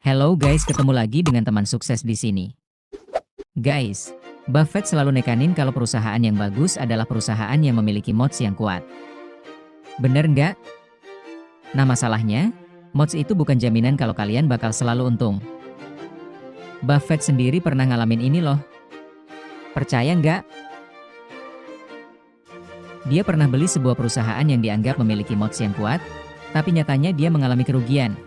Hello guys, ketemu lagi dengan teman sukses di sini. Guys, Buffett selalu nekanin kalau perusahaan yang bagus adalah perusahaan yang memiliki moats yang kuat. Bener nggak? Nah masalahnya, moats itu bukan jaminan kalau kalian bakal selalu untung. Buffett sendiri pernah ngalamin ini loh. Percaya nggak? Dia pernah beli sebuah perusahaan yang dianggap memiliki moats yang kuat, tapi nyatanya dia mengalami kerugian.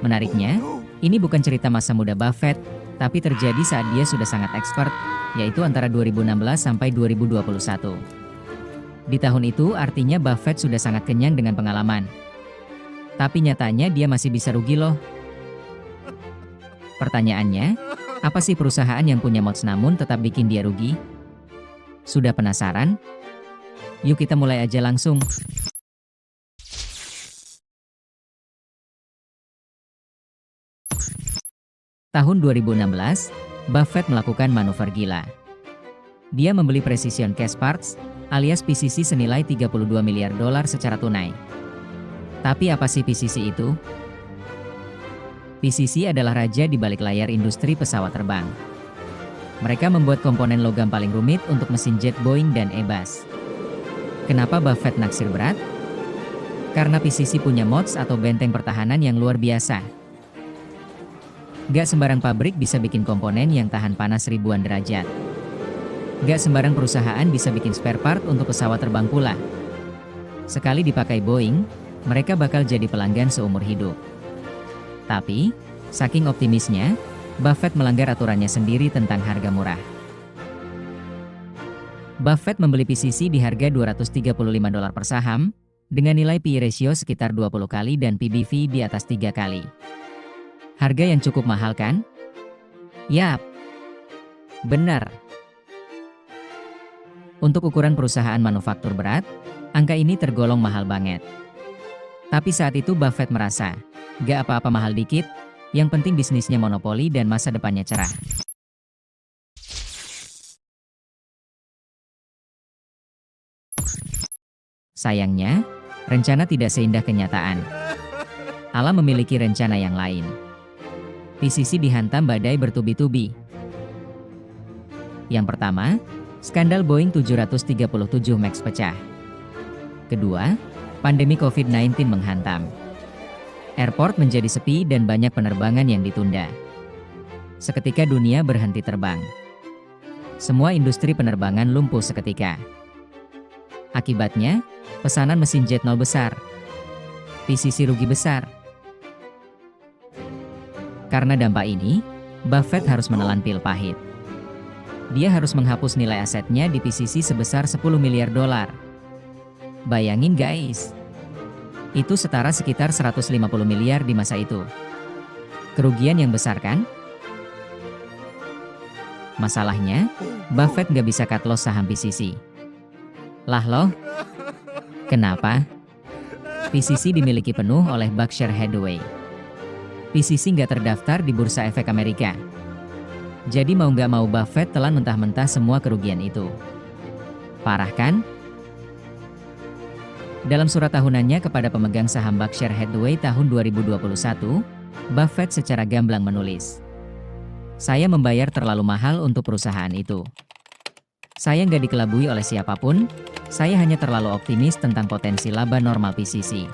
Menariknya, ini bukan cerita masa muda Buffett, tapi terjadi saat dia sudah sangat expert, yaitu antara 2016 sampai 2021. Di tahun itu artinya Buffett sudah sangat kenyang dengan pengalaman. Tapi nyatanya dia masih bisa rugi loh. Pertanyaannya, apa sih perusahaan yang punya moats namun tetap bikin dia rugi? Sudah penasaran? Yuk kita mulai aja langsung. Tahun 2016, Buffett melakukan manuver gila. Dia membeli Precision Cash Parts, alias PCC senilai 32 miliar dolar secara tunai. Tapi apa sih PCC itu? PCC adalah raja di balik layar industri pesawat terbang. Mereka membuat komponen logam paling rumit untuk mesin jet Boeing dan Airbus. Kenapa Buffett naksir berat? Karena PCC punya moats atau benteng pertahanan yang luar biasa. Gak sembarang pabrik bisa bikin komponen yang tahan panas ribuan derajat. Gak sembarang perusahaan bisa bikin spare part untuk pesawat terbang pula. Sekali dipakai Boeing, mereka bakal jadi pelanggan seumur hidup. Tapi, saking optimisnya, Buffett melanggar aturannya sendiri tentang harga murah. Buffett membeli PCC di harga 235 dolar per saham, dengan nilai PE ratio sekitar 20 kali dan PBV di atas 3 kali. Harga yang cukup mahal kan? Yap, benar. Untuk ukuran perusahaan manufaktur berat, angka ini tergolong mahal banget. Tapi saat itu Buffett merasa, gak apa-apa mahal dikit, yang penting bisnisnya monopoli dan masa depannya cerah. Sayangnya, rencana tidak seindah kenyataan. Allah memiliki rencana yang lain. PCC dihantam badai bertubi-tubi. Yang pertama, skandal Boeing 737 MAX pecah. Kedua, pandemi COVID-19 menghantam. Airport menjadi sepi dan banyak penerbangan yang ditunda. Seketika dunia berhenti terbang. Semua industri penerbangan lumpuh seketika. Akibatnya, pesanan mesin jet nol besar. PCC rugi besar. Karena dampak ini, Buffett harus menelan pil pahit. Dia harus menghapus nilai asetnya di PCC sebesar 10 miliar dolar. Bayangin guys, itu setara sekitar 150 miliar di masa itu. Kerugian yang besar kan? Masalahnya, Buffett nggak bisa cut loss saham PCC. Lah loh, kenapa? PCC dimiliki penuh oleh Berkshire Hathaway. PCC nggak terdaftar di Bursa Efek Amerika. Jadi mau nggak mau Buffett telan mentah-mentah semua kerugian itu. Parah kan? Dalam surat tahunannya kepada pemegang saham Berkshire Hathaway tahun 2021, Buffett secara gamblang menulis, "Saya membayar terlalu mahal untuk perusahaan itu. Saya nggak dikelabui oleh siapapun, saya hanya terlalu optimis tentang potensi laba normal PCC."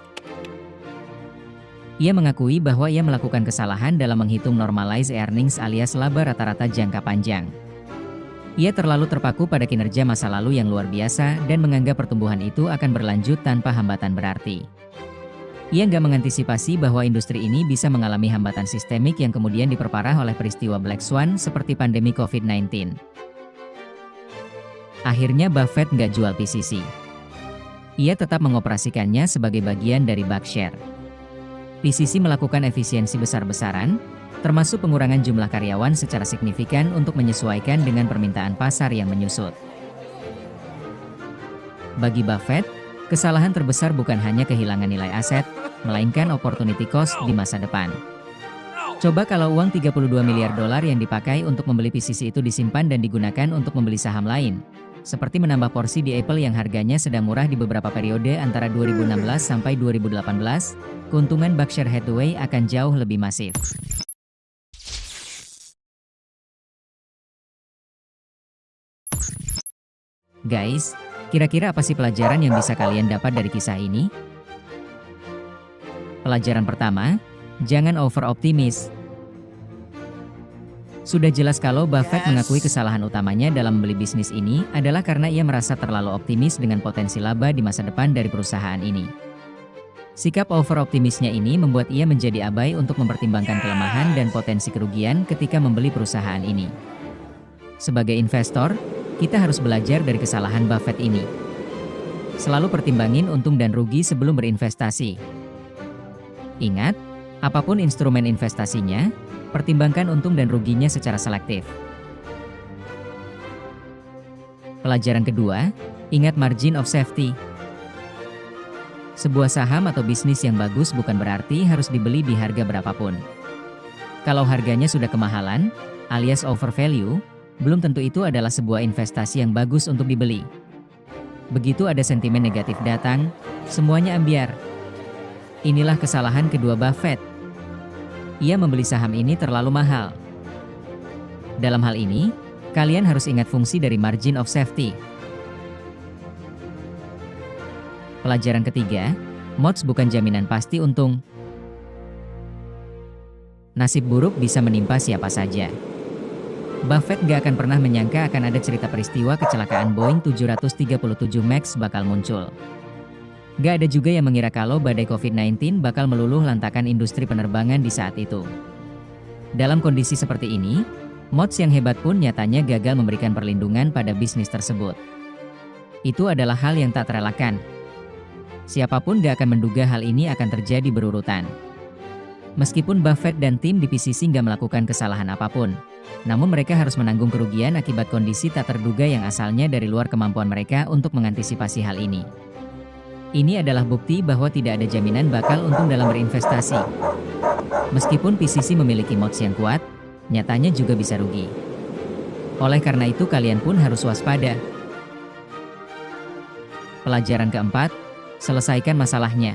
Ia mengakui bahwa ia melakukan kesalahan dalam menghitung normalized earnings alias laba rata-rata jangka panjang. Ia terlalu terpaku pada kinerja masa lalu yang luar biasa dan menganggap pertumbuhan itu akan berlanjut tanpa hambatan berarti. Ia nggak mengantisipasi bahwa industri ini bisa mengalami hambatan sistemik yang kemudian diperparah oleh peristiwa Black Swan seperti pandemi COVID-19. Akhirnya Buffett nggak jual PCC. Ia tetap mengoperasikannya sebagai bagian dari Berkshire. PCC melakukan efisiensi besar-besaran, termasuk pengurangan jumlah karyawan secara signifikan untuk menyesuaikan dengan permintaan pasar yang menyusut. Bagi Buffett, kesalahan terbesar bukan hanya kehilangan nilai aset, melainkan opportunity cost di masa depan. Coba kalau uang 32 miliar dolar yang dipakai untuk membeli PCC itu disimpan dan digunakan untuk membeli saham lain, seperti menambah porsi di Apple yang harganya sedang murah di beberapa periode antara 2016 sampai 2018, keuntungan Berkshire Hathaway akan jauh lebih masif. Guys, kira-kira apa sih pelajaran yang bisa kalian dapat dari kisah ini? Pelajaran pertama, jangan over-optimis. Sudah jelas kalau Buffett mengakui kesalahan utamanya dalam membeli bisnis ini adalah karena ia merasa terlalu optimis dengan potensi laba di masa depan dari perusahaan ini. Sikap over-optimisnya ini membuat ia menjadi abai untuk mempertimbangkan kelemahan dan potensi kerugian ketika membeli perusahaan ini. Sebagai investor, kita harus belajar dari kesalahan Buffett ini. Selalu pertimbangin untung dan rugi sebelum berinvestasi. Ingat, apapun instrumen investasinya, pertimbangkan untung dan ruginya secara selektif. Pelajaran kedua, ingat margin of safety. Sebuah saham atau bisnis yang bagus bukan berarti harus dibeli di harga berapapun. Kalau harganya sudah kemahalan, alias overvalue, belum tentu itu adalah sebuah investasi yang bagus untuk dibeli. Begitu ada sentimen negatif datang, semuanya ambiar. Inilah kesalahan kedua Buffett. Ia membeli saham ini terlalu mahal. Dalam hal ini, kalian harus ingat fungsi dari margin of safety. Pelajaran ketiga, mods bukan jaminan pasti untung. Nasib buruk bisa menimpa siapa saja. Buffett gak akan pernah menyangka akan ada cerita peristiwa kecelakaan Boeing 737 MAX bakal muncul. Gak ada juga yang mengira kalau badai COVID-19 bakal meluluh lantakan industri penerbangan di saat itu. Dalam kondisi seperti ini, mods yang hebat pun nyatanya gagal memberikan perlindungan pada bisnis tersebut. Itu adalah hal yang tak terelakkan. Siapapun gak akan menduga hal ini akan terjadi berurutan. Meskipun Buffett dan tim di PCC gak melakukan kesalahan apapun, namun mereka harus menanggung kerugian akibat kondisi tak terduga yang asalnya dari luar kemampuan mereka untuk mengantisipasi hal ini. Ini adalah bukti bahwa tidak ada jaminan bakal untung dalam berinvestasi. Meskipun PCC memiliki mods yang kuat, nyatanya juga bisa rugi. Oleh karena itu kalian pun harus waspada. Pelajaran keempat, selesaikan masalahnya.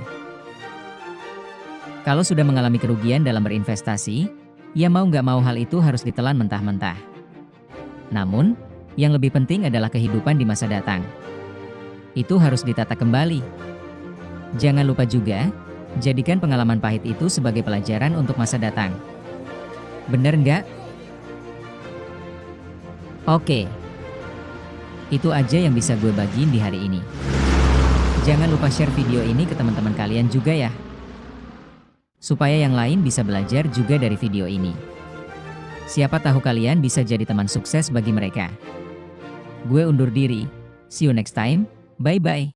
Kalau sudah mengalami kerugian dalam berinvestasi, ya mau nggak mau hal itu harus ditelan mentah-mentah. Namun, yang lebih penting adalah kehidupan di masa datang. Itu harus ditata kembali. Jangan lupa juga, jadikan pengalaman pahit itu sebagai pelajaran untuk masa datang. Bener nggak? Oke. Itu aja yang bisa gue bagiin di hari ini. Jangan lupa share video ini ke teman-teman kalian juga ya. Supaya yang lain bisa belajar juga dari video ini. Siapa tahu kalian bisa jadi teman sukses bagi mereka. Gue undur diri. See you next time. Bye-bye.